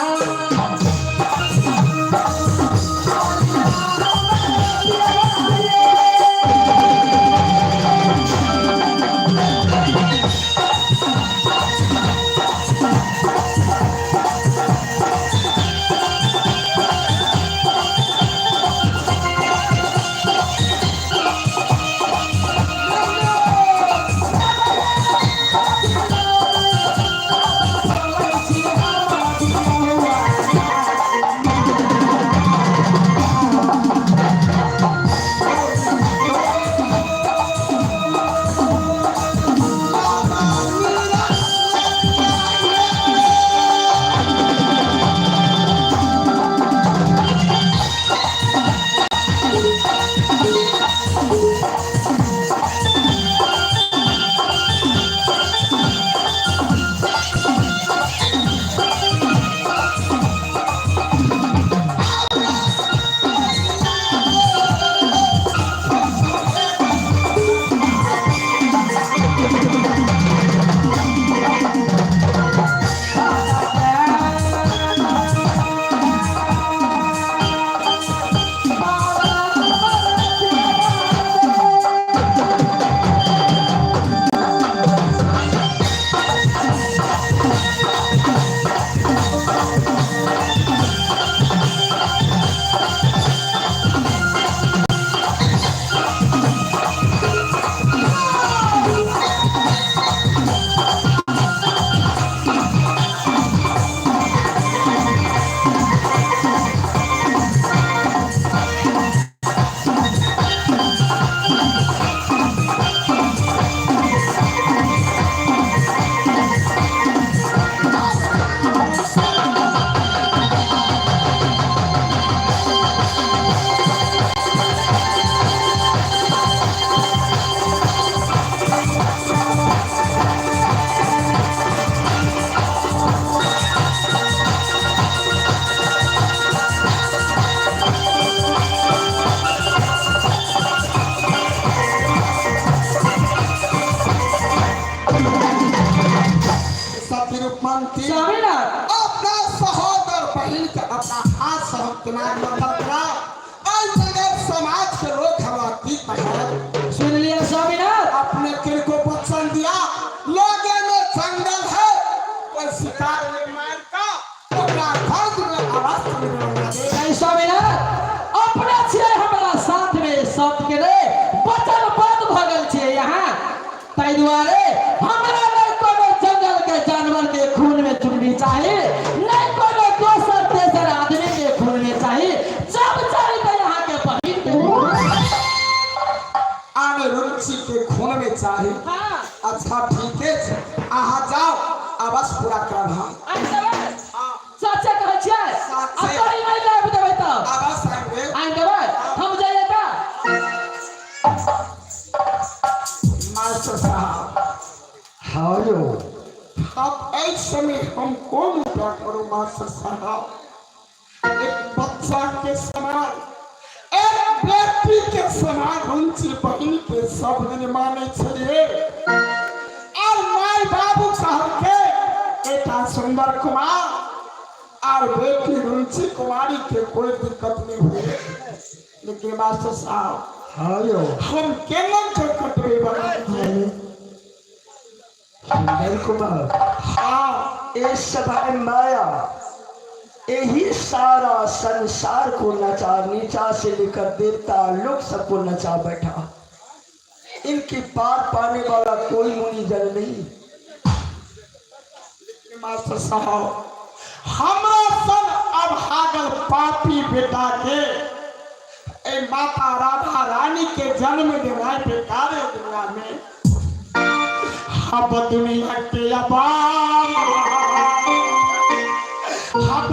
मंत्री स्वामीनाथ अपना सहोदर बहन के अपना हाथ से हम तुम्हारे मदद करा आज नगर समाज के लोग हमारा की पहल सुन लिया स्वामीनाथ अपने किल को वचन दिया लोगे में जंगल है और शिकार में मार का अपना घर में आवाज सुनने दे नहीं स्वामीनाथ अपना छे हमारा साथ में सब के रे बचल बंद भगल छे यहाँ ताई दुआरे हमरा नहीं कोनो जंगल के जानवर के खून में चुननी चाहिए नहीं कोनो दोसर तेसर आदमी के खून में चाहिए जब चाहिए तो यहाँ के बहिन के आने रुचि के खून में चाहिए हाँ अच्छा ठीक है आहा जाओ आवाज पूरा कर हम सच्चे कहै छियै सच्चे। अब तो ही नहीं लाभ देबै तब आवाज आएंगे आइ देबै हम जाइए का समय हम कौन क्या करूं मास्टर साहब। एक बच्चा के समान, एक व्यक्ति के समान रुचि बहन के सब दिन माने छलिए और माय बाबू साहब के बेटा सुंदर कुमार और बेटी रुचि कुमारी के कोई दिक्कत नहीं हुई। लेकिन मास्टर साहब हाँ यो हम केना कटवे बना सुंदर कुमार हाँ इस सभा माया यही सारा संसार को नचा, नीचा से लेकर देवता लोग सबको नचा बैठा। इनकी पार पाने वाला कोई मुनि जन नहीं। मास्टर साहब हमरा सन अभागल पापी बेटा के ए माता राधा रानी के जन्म देना बेकार है दुनिया में। अब दुनिया के अबाम अब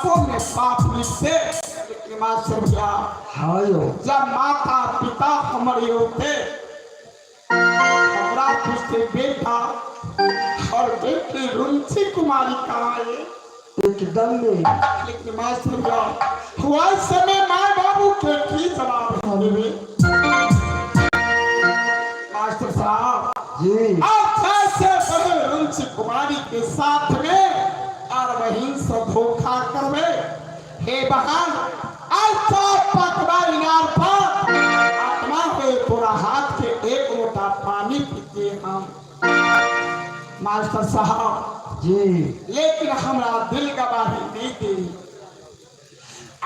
बापों में बाप लिखते, लेकिन मास्टर भैया हाँ यो जब माता पिता हमारे होते, हमारा पूछते बेटा और बेटी रुचि कुमारी कहाँ है? एकदम में लेकिन मास्टर भैया हुआ समय माँ बाबू के की जवाब देवे। मास्टर साहब जी आप कैसे बड़े रुचि कुमारी के साथ में और वहीं से धोखा करवे? हे बहन ऐसा पकड़ा इनार पर आत्मा पे पूरा हाथ के एक लोटा पानी पीते हम। मास्टर साहब जी लेकिन हमारा दिल गवाही नहीं दी।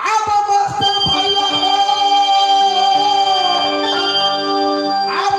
अब मास्टर भैया अब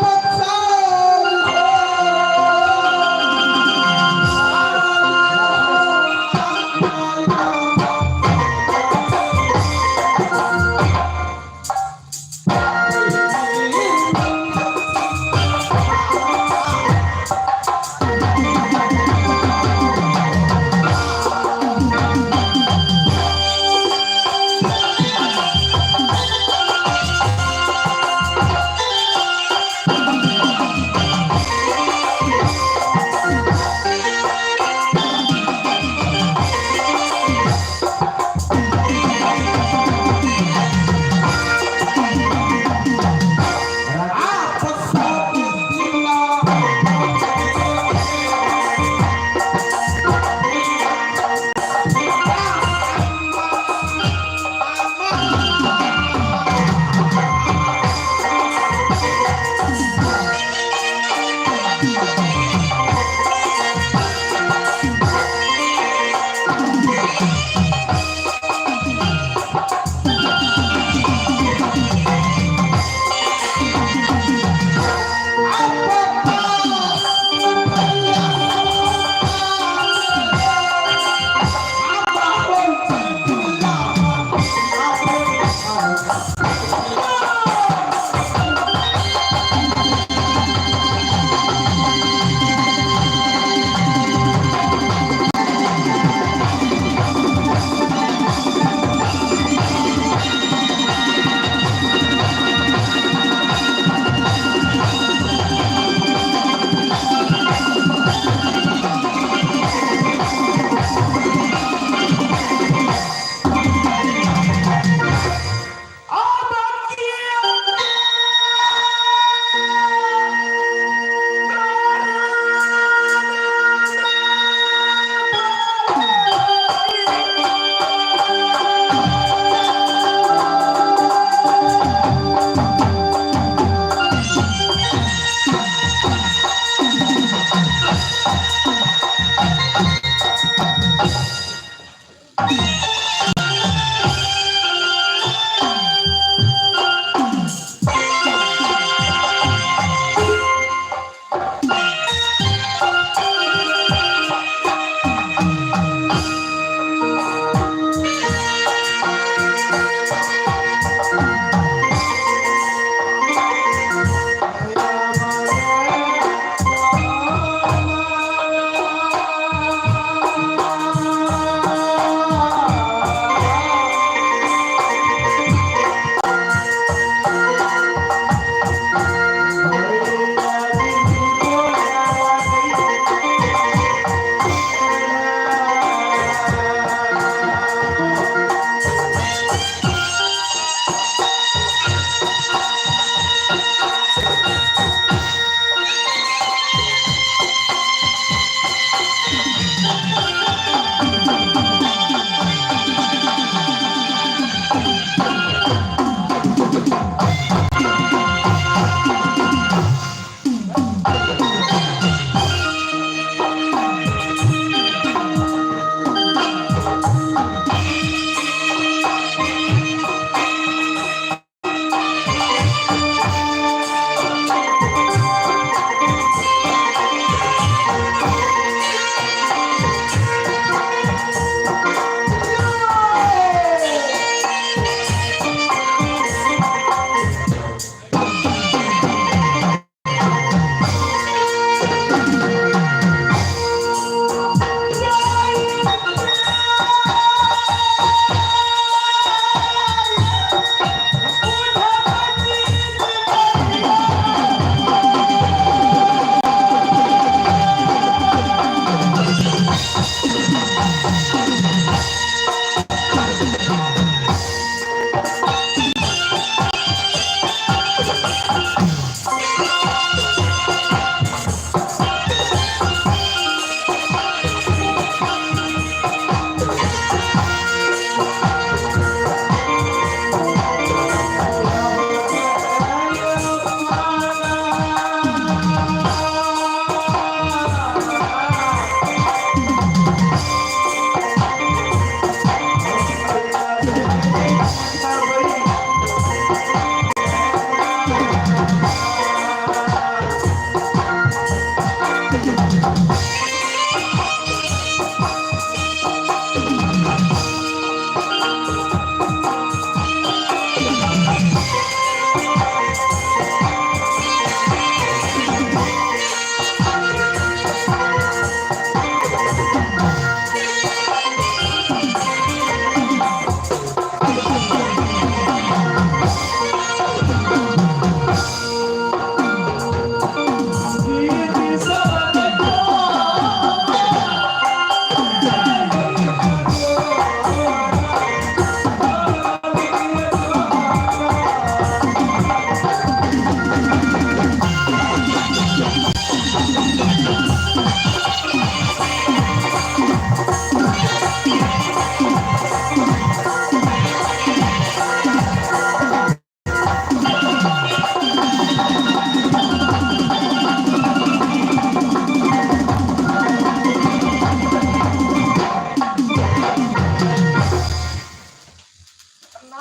के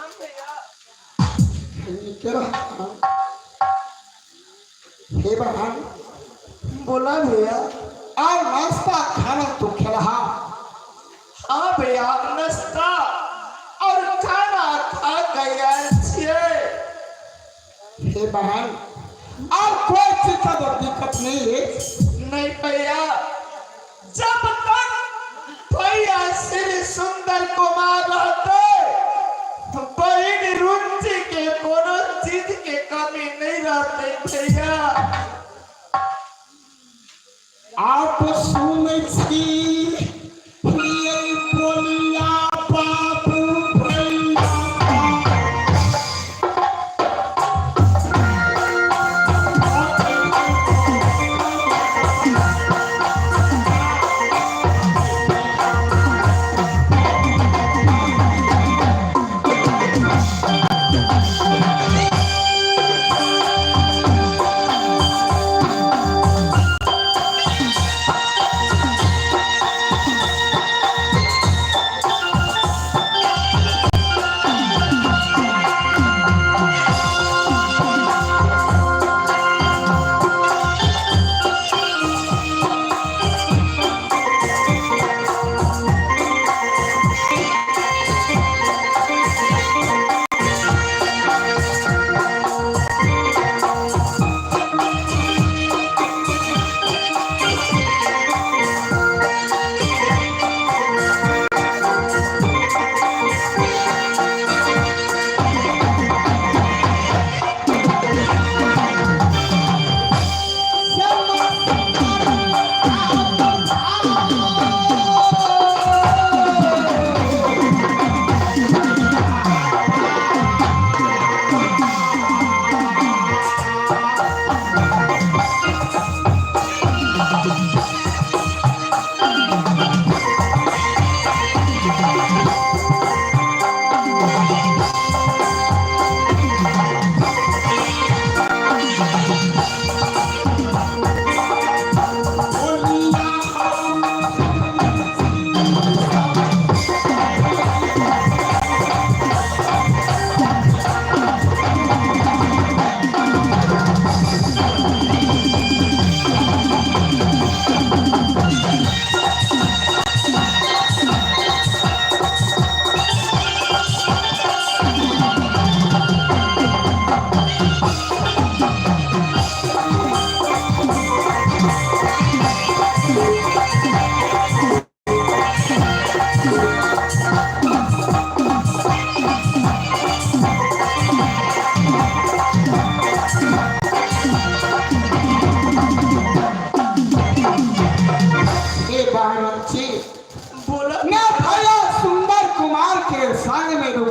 बहन हे बहन बोला भैया। और नाश्ता खाना तो खेला। हाँ भैया, नाश्ता और खाना खा गया छे। हे बहन और कोई चीज का तो दिक्कत नहीं है। नहीं भैया, जब तक भैया श्री सुंदर कुमार रहते तो बहन रुचि के कोनो चीज के कमी नहीं रहते भैया। आप सुनै छी ये बोलिया बाबू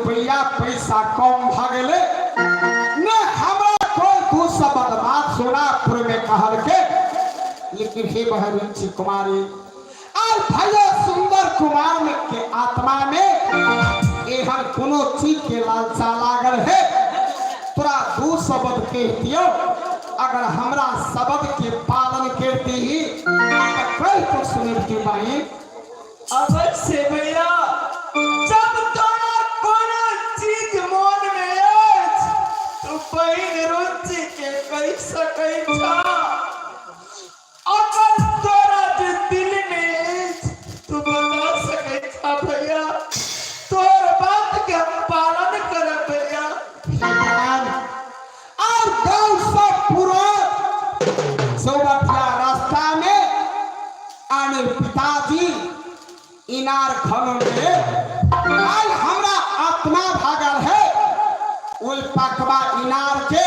भैया पैसा कम भागले ने हमरा कोई दूसरा बात सोनापुर में कहल के। लेकिन हे बहरुचि कुमारी और भैया सुंदर कुमार में के आत्मा में एहन कोनो चीज के लालसा लागल है। तोरा दू शब्द कह दियो, अगर हमरा शब्द के पालन करते ही कह तो सुनती बाई। अवश्य भैया, जब तोरा कोनो चीज मन में आछ तो बहिन रुचि के कह सकै छ। अगर तोरा जे दिल में तू बता सकै छ भैया, तोर बात के हम पालन करब भैया। और गांव सब पूरा सौबतिया रास्ता में आने पिताजी इनार खनन में आज हमरा आत्मा भागल है। वही पकवा इनार के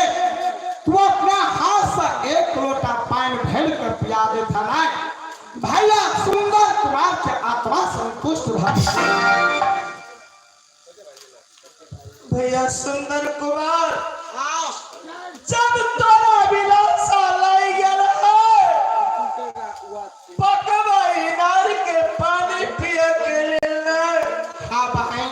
तू अपना हाथ से एक लोटा पानी भर कर पिया देता ना। भैया सुंदर कुमार के आत्मा संतुष्ट भा। भैया सुंदर कुमार, जब तोरा विलासा लाई गेल है पकवा इनार के पानी पिए के लेल हाँ बहन,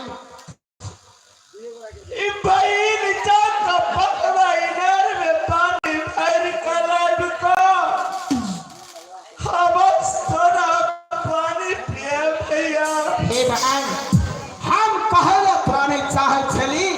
ई बहिन जात पकवा इनार में पानी भर कर लाब को हम तोरा पानी पिए भैया। हे बहन, हम कहले प्राणी चाहे छली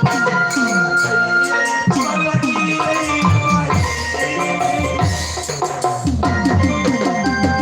है